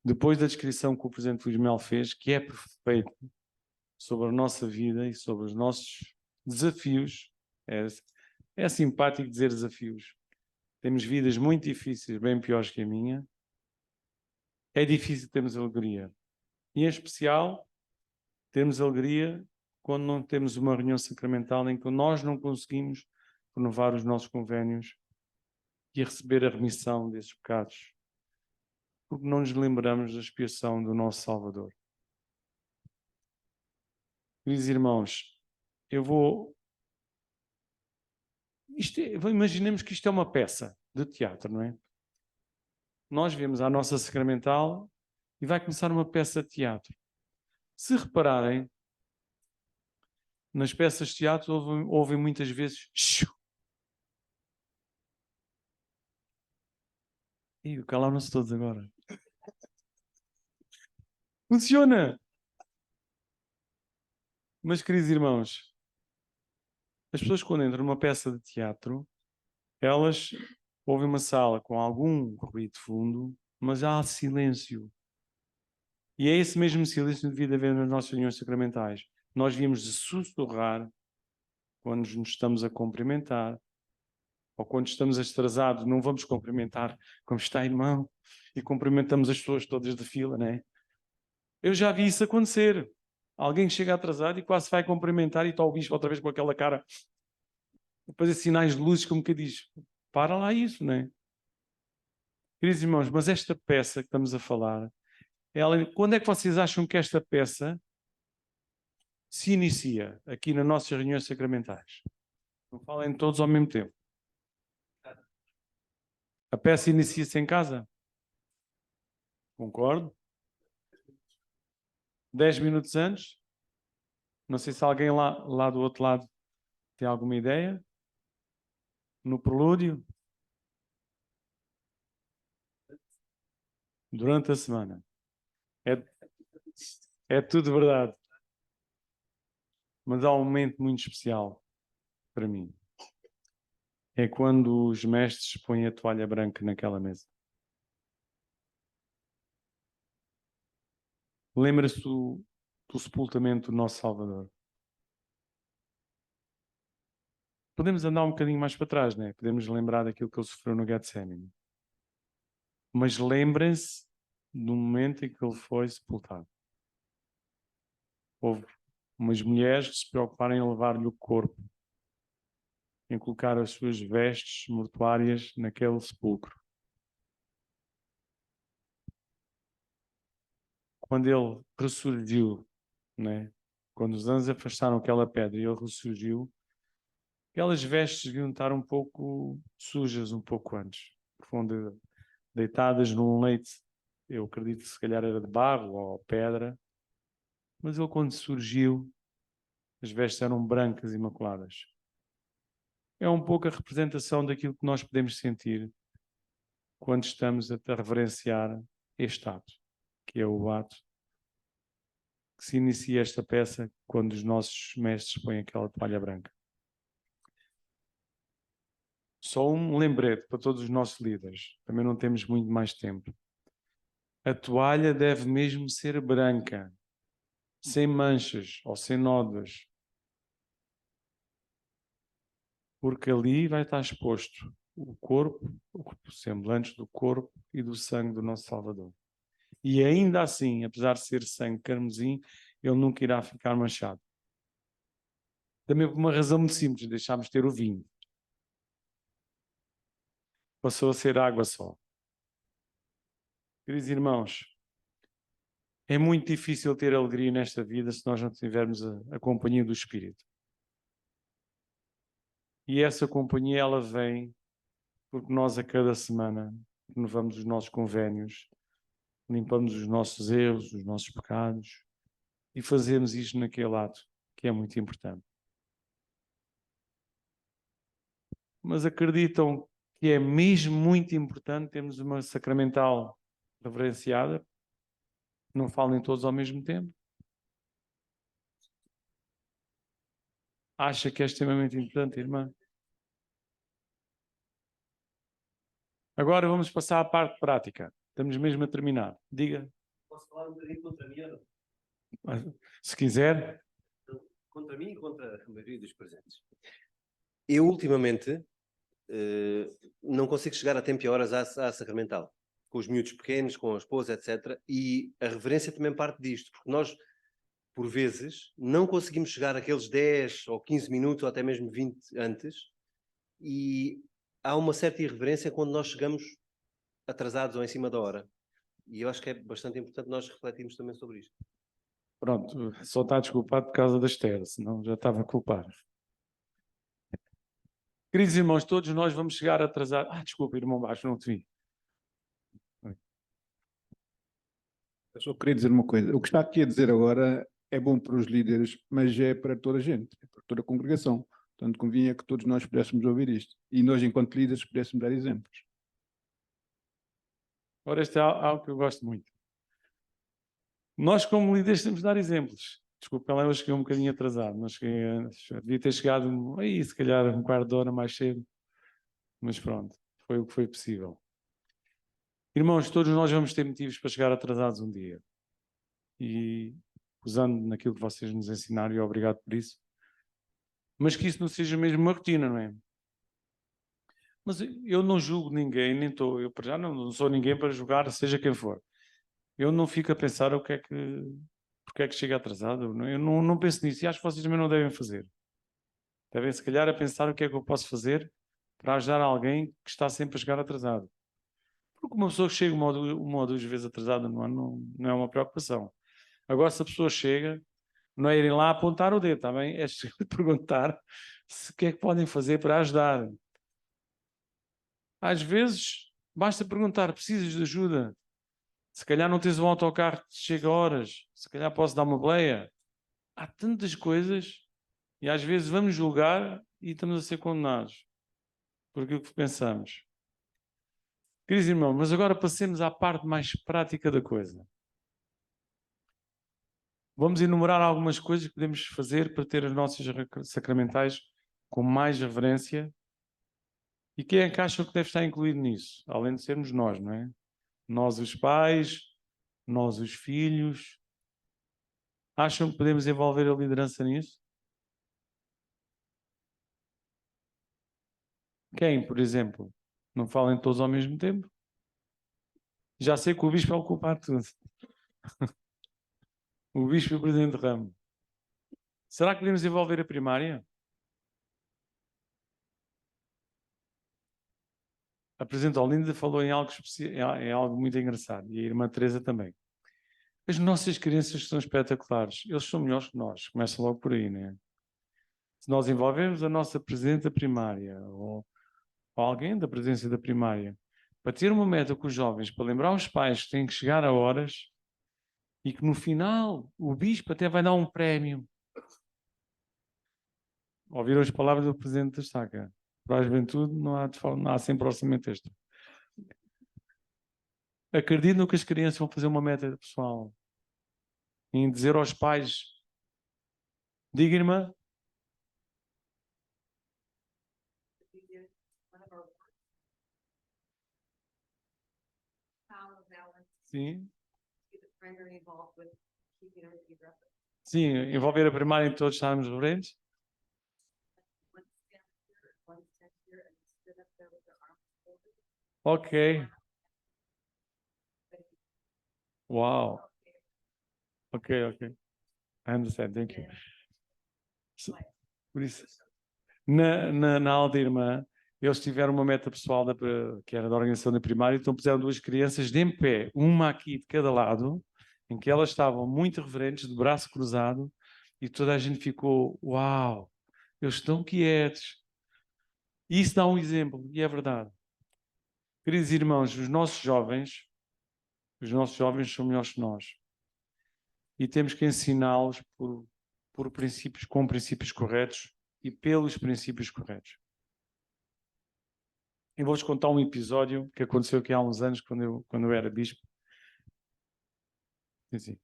D: Depois da descrição que o Presidente Luís Mel fez, que é perfeito sobre a nossa vida e sobre os nossos desafios, é simpático dizer desafios. Temos vidas muito difíceis, bem piores que a minha. É difícil termos alegria. E, em especial, termos alegria quando não temos uma reunião sacramental em que nós não conseguimos renovar os nossos convénios e receber a remissão desses pecados, porque não nos lembramos da expiação do nosso Salvador. Queridos irmãos, imaginemos que isto é uma peça de teatro, não é? Nós vemos a nossa sacramental e vai começar uma peça de teatro. Se repararem, nas peças de teatro ouvem muitas vezes Xiu. E calaram-se todos agora. Funciona! Mas, queridos irmãos, as pessoas quando entram numa peça de teatro, elas ouvem uma sala com algum ruído de fundo, mas há silêncio. E é esse mesmo silêncio que devia haver nas nossas reuniões sacramentais. nós devíamos de sussurrar quando nos estamos a cumprimentar, ou quando estamos atrasados, não vamos cumprimentar como está, irmão, e cumprimentamos as pessoas todas da fila, não é? Eu já vi isso acontecer. Alguém chega atrasado e quase vai cumprimentar e está o bispo outra vez com aquela cara, depois sinais de luzes, como que diz, para lá isso, não é? Queridos irmãos, mas esta peça que estamos a falar, quando é que vocês acham que esta peça se inicia aqui nas nossas reuniões sacramentais? Não falem todos ao mesmo tempo. A peça inicia-se em casa? Concordo. 10 minutos antes? Não sei se alguém lá do outro lado tem alguma ideia? No prelúdio? Durante a semana. É tudo verdade. Mas há um momento muito especial para mim. É quando os mestres põem a toalha branca naquela mesa. Lembra-se do sepultamento do nosso Salvador. Podemos andar um bocadinho mais para trás, né? Podemos lembrar daquilo que ele sofreu no Getsemane. Mas lembrem-se do momento em que ele foi sepultado. Houve umas mulheres que se preocuparam em levar-lhe o corpo, em colocar as suas vestes mortuárias naquele sepulcro. Quando ele ressurgiu, né? Quando os anjos afastaram aquela pedra e ele ressurgiu, aquelas vestes deviam estar um pouco sujas um pouco antes, deitadas num leite, eu acredito que se calhar era de barro ou pedra, mas ele quando surgiu, as vestes eram brancas e imaculadas. É um pouco a representação daquilo que nós podemos sentir quando estamos a reverenciar este ato, que é o ato que se inicia esta peça quando os nossos mestres põem aquela toalha branca. Só um lembrete para todos os nossos líderes, também não temos muito mais tempo. A toalha deve mesmo ser branca, sem manchas ou sem nódoas, porque ali vai estar exposto o corpo, o semblante do corpo e do sangue do nosso Salvador. E ainda assim, apesar de ser sangue carmesim, ele nunca irá ficar manchado. Também por uma razão muito simples, deixámos de ter o vinho. Passou a ser água só. Queridos irmãos, é muito difícil ter alegria nesta vida se nós não tivermos a companhia do Espírito. E essa companhia, ela vem porque nós a cada semana renovamos os nossos convénios, limpamos os nossos erros, os nossos pecados e fazemos isto naquele ato que é muito importante. Mas acreditam que é mesmo muito importante termos uma sacramental reverenciada? Não falem todos ao mesmo tempo? Acha que é extremamente importante, irmã? Agora vamos passar à parte prática. Estamos mesmo a terminar. Diga.
E: Posso falar um bocadinho contra mim ou não?
D: Se quiser.
E: Contra mim e contra a maioria dos presentes. Eu, ultimamente, não consigo chegar a tempo e horas à sacramental. Com os miúdos pequenos, com a esposa, etc. E a reverência também parte disto. Porque nós, por vezes, não conseguimos chegar àqueles 10 ou 15 minutos, ou até mesmo 20 antes. E há uma certa irreverência quando nós chegamos atrasados ou em cima da hora. E eu acho que é bastante importante nós refletirmos também sobre isto.
D: Pronto, só está desculpado por causa da Esther, senão já estava a culpar. Queridos irmãos, todos nós vamos chegar atrasados. Desculpa, irmão Baixo, não te vi.
F: Eu só queria dizer uma coisa. O que está aqui a dizer agora é bom para os líderes, mas é para toda a gente, é para toda a congregação. Portanto, convinha que todos nós pudéssemos ouvir isto. E nós, enquanto líderes, pudéssemos dar exemplos.
D: Ora, este é algo que eu gosto muito. Nós, como líderes, temos de dar exemplos. Desculpa, eu cheguei um bocadinho atrasado. Devia ter chegado aí, se calhar, um quarto de hora mais cedo. Mas pronto, foi o que foi possível. Irmãos, todos nós vamos ter motivos para chegar atrasados um dia. E usando naquilo que vocês nos ensinaram, e obrigado por isso. Mas que isso não seja mesmo uma rotina, não é? Mas eu não julgo ninguém, nem estou, eu já não sou ninguém para julgar, seja quem for. Eu não fico a pensar porque é que chega atrasado. Eu não penso nisso, e acho que vocês também não devem fazer. Devem, se calhar, a pensar o que é que eu posso fazer para ajudar alguém que está sempre a chegar atrasado. Porque uma pessoa que chega uma ou duas vezes atrasada no ano não é uma preocupação. Agora, se a pessoa chega, não é irem lá apontar o dedo, está bem? É perguntar o que é que podem fazer para ajudar. Às vezes, basta perguntar, precisas de ajuda? Se calhar não tens um autocarro que te chega a horas, se calhar posso dar uma boleia. Há tantas coisas e às vezes vamos julgar e estamos a ser condenados por aquilo que pensamos. Queridos irmãos, mas agora passemos à parte mais prática da coisa. Vamos enumerar algumas coisas que podemos fazer para ter as nossas sacramentais com mais reverência. E quem é que acham que deve estar incluído nisso? Além de sermos nós, não é? Nós os pais, nós os filhos. Acham que podemos envolver a liderança nisso? Quem, por exemplo? Não falem todos ao mesmo tempo? Já sei que o bispo vai ocupar tudo. O bispo e o presidente de ramo. Será que podemos envolver a primária? A presidente Olinda falou em algo, em algo muito engraçado, e a irmã Teresa também. As nossas crianças são espetaculares. Eles são melhores que nós. Começa logo por aí, não é? Se nós envolvemos a nossa presidente da primária, ou alguém da presidência da primária, para ter uma meta com os jovens, para lembrar os pais que têm que chegar a horas, e que no final o bispo até vai dar um prémio. Ouviram as palavras do presidente da Estaca? Para a juventude não há sempre orçamento extra. Acreditam que as crianças vão fazer uma meta pessoal em dizer aos pais: diga, irmã. Sim. Sim, envolver a primária em todos estarmos reverentes. Ok. Wow. Ok. I understand, thank you. Por isso, na aula da irmã, eles tiveram uma meta pessoal que era da organização da primária, então puseram duas crianças de em pé, uma aqui de cada lado, em que elas estavam muito reverentes, de braço cruzado, e toda a gente ficou, uau, eles estão quietos. E isso dá um exemplo, e é verdade. Queridos irmãos, os nossos jovens são melhores que nós. E temos que ensiná-los com princípios corretos e pelos princípios corretos. Eu vou-vos contar um episódio que aconteceu aqui há uns anos, quando eu era bispo. Assim,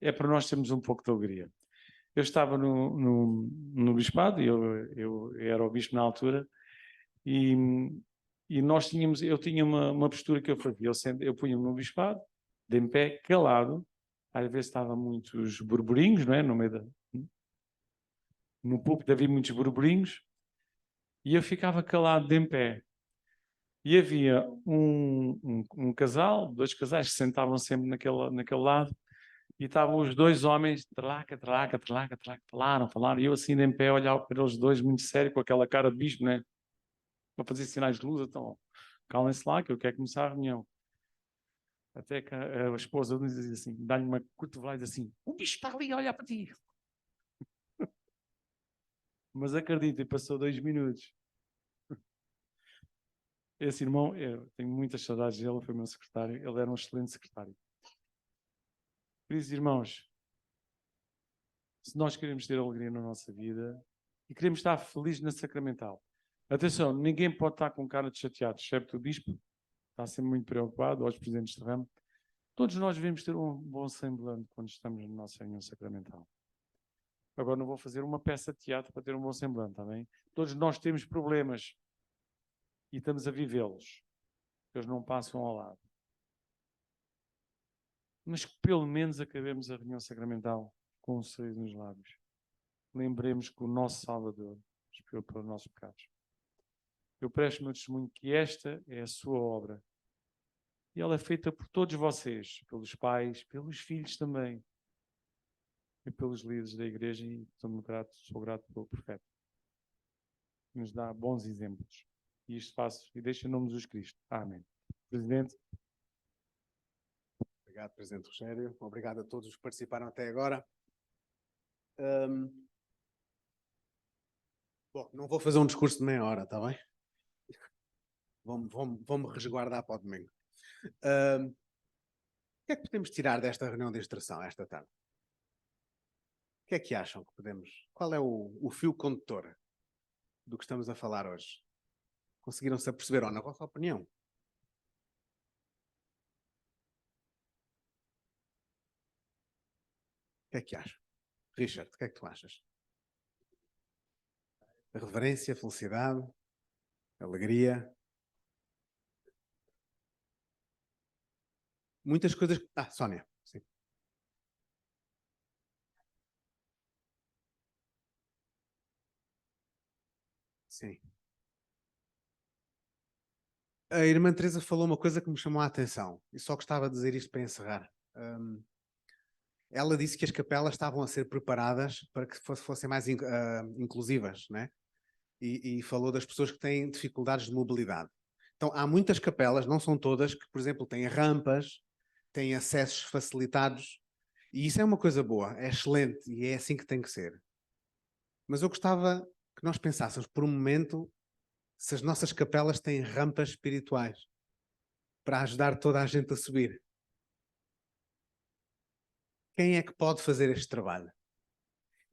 D: é para nós termos um pouco de alegria. Eu estava no bispado, eu era o bispo na altura, e eu tinha uma postura que eu fazia. Eu punha-me no bispado, de em pé, calado. Às vezes estava muitos burburinhos, não é? No púlpito havia muitos burburinhos, e eu ficava calado de em pé. E havia um casal, dois casais que se sentavam sempre naquele lado, e estavam os dois homens, falaram, e eu assim de em pé olhava para eles dois muito sério, com aquela cara de bispo, né? Para fazer sinais de luz, então, calem-se lá que eu quero começar a reunião. Até que a esposa dizia assim, dá-lhe uma cotovelada e diz assim, o bispo está ali a olhar para ti. Mas acreditem, passou 2 minutos. Esse irmão, eu tenho muitas saudades dele, foi meu secretário, ele era um excelente secretário. Queridos irmãos, se nós queremos ter alegria na nossa vida e queremos estar felizes na sacramental, atenção, ninguém pode estar com cara de chateado, excepto o bispo, está sempre muito preocupado, ou os presidentes de ramo. Todos nós devemos ter um bom semblante quando estamos na nossa reunião sacramental. Agora não vou fazer uma peça de teatro para ter um bom semblante, está bem? Todos nós temos problemas e estamos a vivê-los. Eles não passam ao lado. mas que pelo menos acabemos a reunião sacramental com um sorriso nos lábios. Lembremos que o nosso Salvador expirou pelos nossos pecados. Eu presto o meu testemunho que esta é a sua obra. E ela é feita por todos vocês, pelos pais, pelos filhos também, e pelos líderes da igreja, e sou grato pelo profeta. Nos dá bons exemplos. E isto faço e deixo em nome de Jesus Cristo. Amém. Presidente.
G: Obrigado, Presidente Rogério. Obrigado a todos os que participaram até agora. Bom, não vou fazer um discurso de meia hora, está bem? Vou-me resguardar para o domingo. O que é que podemos tirar desta reunião de instrução esta tarde? O que é que acham que podemos... Qual é o fio condutor do que estamos a falar hoje? Conseguiram-se aperceber, ou na vossa opinião? O que é que acham? Richard, o que é que tu achas? A reverência, felicidade, alegria. Muitas coisas... Sónia, sim. Sim. A irmã Teresa falou uma coisa que me chamou a atenção, e só gostava de dizer isto para encerrar. Ela disse que as capelas estavam a ser preparadas para que fossem mais inclusivas, né? E falou das pessoas que têm dificuldades de mobilidade. Então, há muitas capelas, não são todas, que, por exemplo, têm rampas, têm acessos facilitados, e isso é uma coisa boa, é excelente, e é assim que tem que ser. Mas eu gostava que nós pensássemos por um momento se as nossas capelas têm rampas espirituais para ajudar toda a gente a subir. Quem é que pode fazer este trabalho?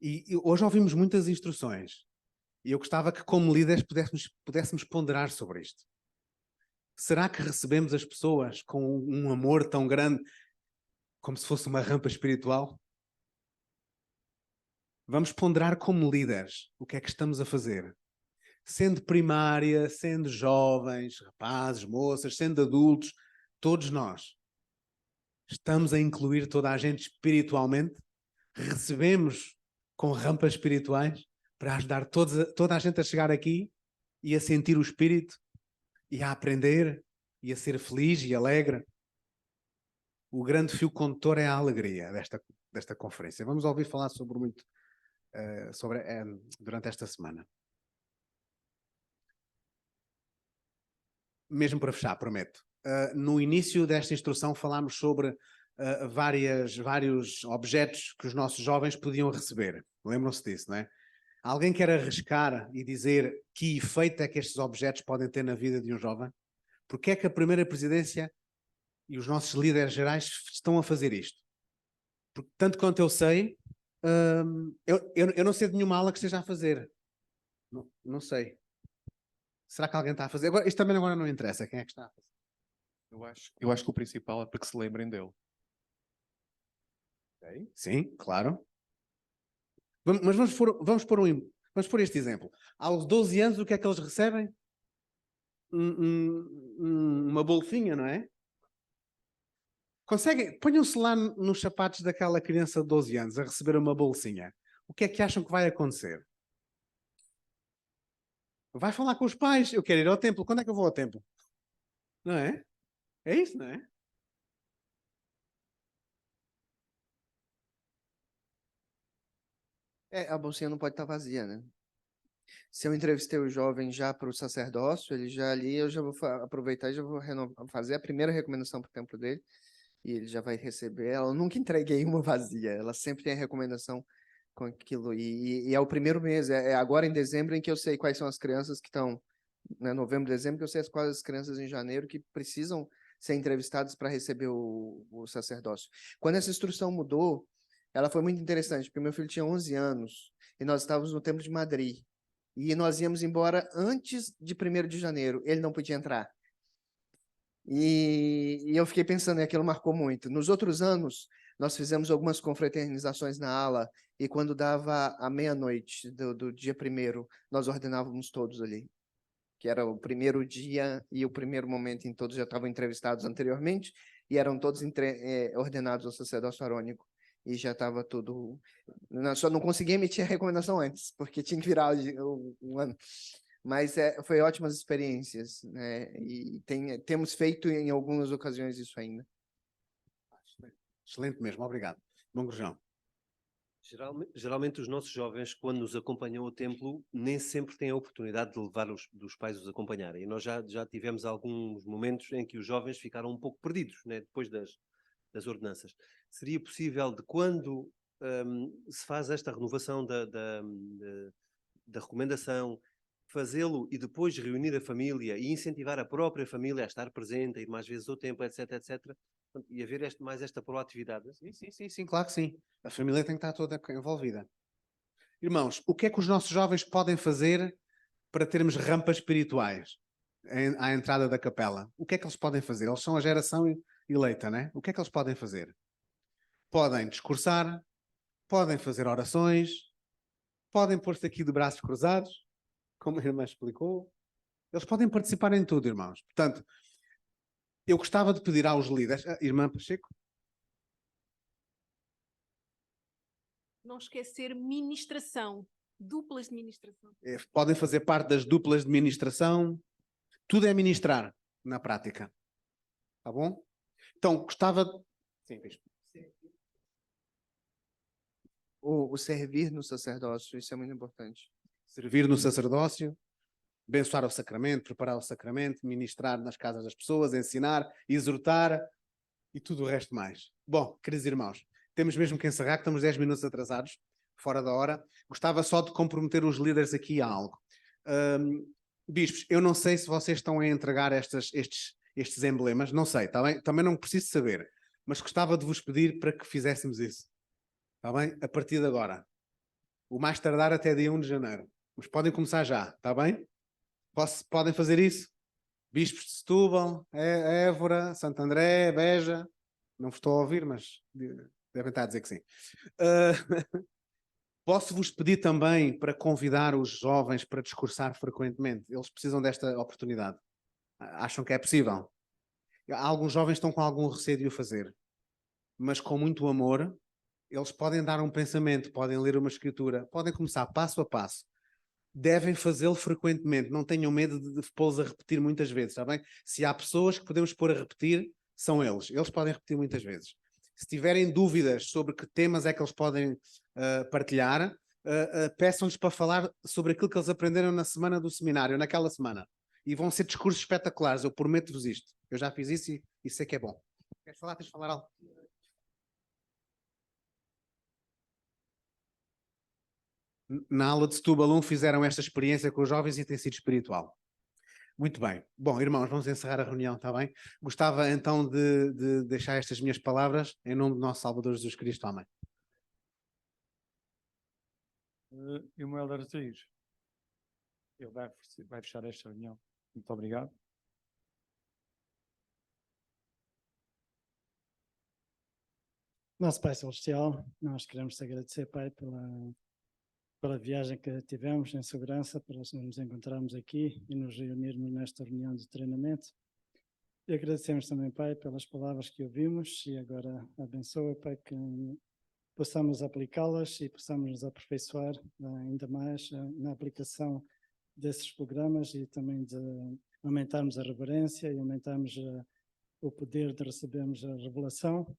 G: E hoje ouvimos muitas instruções, e eu gostava que, como líderes, pudéssemos ponderar sobre isto. Será que recebemos as pessoas com um amor tão grande como se fosse uma rampa espiritual? Vamos ponderar como líderes o que é que estamos a fazer. Sendo primária, sendo jovens, rapazes, moças, sendo adultos, todos nós estamos a incluir toda a gente espiritualmente? Recebemos com rampas espirituais para ajudar toda a gente a chegar aqui e a sentir o Espírito e a aprender e a ser feliz e alegre? O grande fio condutor é a alegria desta conferência. Vamos ouvir falar sobre muito durante esta semana. Mesmo para fechar, prometo. No início desta instrução falámos sobre vários objetos que os nossos jovens podiam receber. Lembram-se disso, não é? Alguém quer arriscar e dizer que efeito é que estes objetos podem ter na vida de um jovem? Porque é que a primeira presidência e os nossos líderes gerais estão a fazer isto? Porque, tanto quanto eu sei, eu não sei de nenhuma ala que esteja a fazer. Não sei. Será que alguém está a fazer? Agora, isto também agora não interessa. Quem é que está a fazer?
H: Eu acho que o principal é para que se lembrem dele.
G: Okay. Sim, claro. Mas vamos pôr este exemplo. Aos 12 anos, o que é que eles recebem? Uma bolsinha, não é? Conseguem? Ponham-se lá nos sapatos daquela criança de 12 anos a receber uma bolsinha. O que é que acham que vai acontecer? Vai falar com os pais. Eu quero ir ao templo. Quando é que eu vou ao templo? Não é? É isso, não é?
I: A bolsinha não pode estar vazia, né? Se eu entrevistei o jovem já para o sacerdócio, ele já ali, eu já vou aproveitar e já vou fazer a primeira recomendação para o templo dele, e ele já vai receber ela. Eu nunca entreguei uma vazia, ela sempre tem a recomendação com aquilo, e é o primeiro mês, é agora em dezembro em que eu sei quais são as crianças que estão, né, novembro, dezembro, que eu sei quais as crianças em janeiro que precisam ser entrevistadas para receber o sacerdócio. Quando essa instrução mudou, ela foi muito interessante, porque meu filho tinha 11 anos, e nós estávamos no Templo de Madrid, e nós íamos embora antes de 1º de janeiro, ele não podia entrar. E eu fiquei pensando, e aquilo marcou muito. Nos outros anos, nós fizemos algumas confraternizações na ala, e quando dava a meia-noite do dia 1º, nós ordenávamos todos ali, que era o primeiro dia e o primeiro momento em que todos já estavam entrevistados anteriormente, e eram todos ordenados ao sacerdócio arônico. E já estava tudo... Só não consegui emitir a recomendação antes, porque tinha que virar o ano. Mas foi ótimas experiências, né? E temos feito em algumas ocasiões isso ainda.
G: Excelente mesmo, obrigado. Bom, Gurjão.
E: Geralmente os nossos jovens, quando nos acompanham ao templo, nem sempre têm a oportunidade de levar dos pais os acompanharem. E nós já tivemos alguns momentos em que os jovens ficaram um pouco perdidos, né, depois das ordenanças. Seria possível, de quando se faz esta renovação da recomendação, fazê-lo e depois reunir a família e incentivar a própria família a estar presente, a ir mais vezes ao templo, etc, etc. E haver mais esta proatividade?
G: Sim, claro que sim. A família tem que estar toda envolvida. Irmãos, o que é que os nossos jovens podem fazer para termos rampas espirituais à entrada da capela? O que é que eles podem fazer? Eles são a geração eleita, né? O que é que eles podem fazer? Podem discursar, podem fazer orações, podem pôr-se aqui de braços cruzados, como a irmã explicou. Eles podem participar em tudo, irmãos. Portanto, eu gostava de pedir aos líderes... Irmã Pacheco?
J: Não esquecer ministração, duplas de ministração.
G: Podem fazer parte das duplas de ministração. Tudo é ministrar na prática. Tá bom? Então, gostava... Sim, Bispo.
I: O servir no sacerdócio, isso é muito importante.
G: Servir no sacerdócio, abençoar o sacramento, preparar o sacramento, ministrar nas casas das pessoas, ensinar, exortar e tudo o resto mais. Bom, queridos irmãos, temos mesmo que encerrar, que estamos 10 minutos atrasados, fora da hora. Gostava só de comprometer os líderes aqui a algo. Bispos, eu não sei se vocês estão a entregar estes emblemas, não sei, tá bem? Também não preciso saber, mas gostava de vos pedir para que fizéssemos isso. Está bem? A partir de agora. O mais tardar até dia 1 de janeiro. Mas podem começar já, está bem? Podem fazer isso? Bispos de Setúbal, Évora, Santo André, Beja. Não vos estou a ouvir, mas devem estar a dizer que sim. Posso-vos pedir também para convidar os jovens para discursar frequentemente. Eles precisam desta oportunidade. Acham que é possível? Alguns jovens estão com algum receio de o fazer. Mas com muito amor, eles podem dar um pensamento, podem ler uma escritura, podem começar passo a passo. Devem fazê-lo frequentemente. Não tenham medo de pô-los a repetir muitas vezes, está bem? Se há pessoas que podemos pôr a repetir, são eles. Eles podem repetir muitas vezes. Se tiverem dúvidas sobre que temas é que eles podem partilhar, peçam-lhes para falar sobre aquilo que eles aprenderam na semana do seminário, naquela semana. E vão ser discursos espetaculares, eu prometo-vos isto. Eu já fiz isso e sei que é bom. Queres falar? Tens de falar algo? Na aula de Setúbal 1 fizeram esta experiência com os jovens e tem sido espiritual. Muito bem. Bom, irmãos, vamos encerrar a reunião, está bem? Gostava então de deixar estas minhas palavras em nome do nosso Salvador Jesus Cristo. Amém.
D: E o meu Helder Altair? Ele vai fechar esta reunião. Muito obrigado.
K: Nosso Pai Celestial, nós queremos te agradecer, Pai, pela viagem que tivemos em segurança, para nos encontrarmos aqui e nos reunirmos nesta reunião de treinamento. E agradecemos também, Pai, pelas palavras que ouvimos e agora abençoa, Pai, que possamos aplicá-las e possamos nos aperfeiçoar ainda mais na aplicação desses programas e também de aumentarmos a reverência e aumentarmos o poder de recebermos a revelação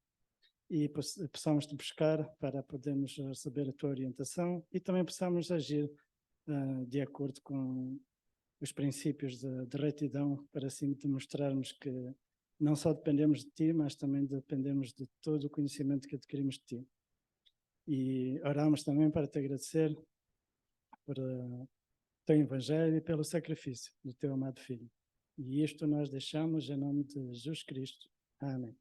K: e possamos te buscar para podermos receber a tua orientação e também possamos agir de acordo com os princípios de retidão, para assim demonstrarmos que não só dependemos de ti, mas também dependemos de todo o conhecimento que adquirimos de ti. E oramos também para te agradecer por teu Evangelho e pelo sacrifício do teu amado Filho. E isto nós deixamos em nome de Jesus Cristo. Amém.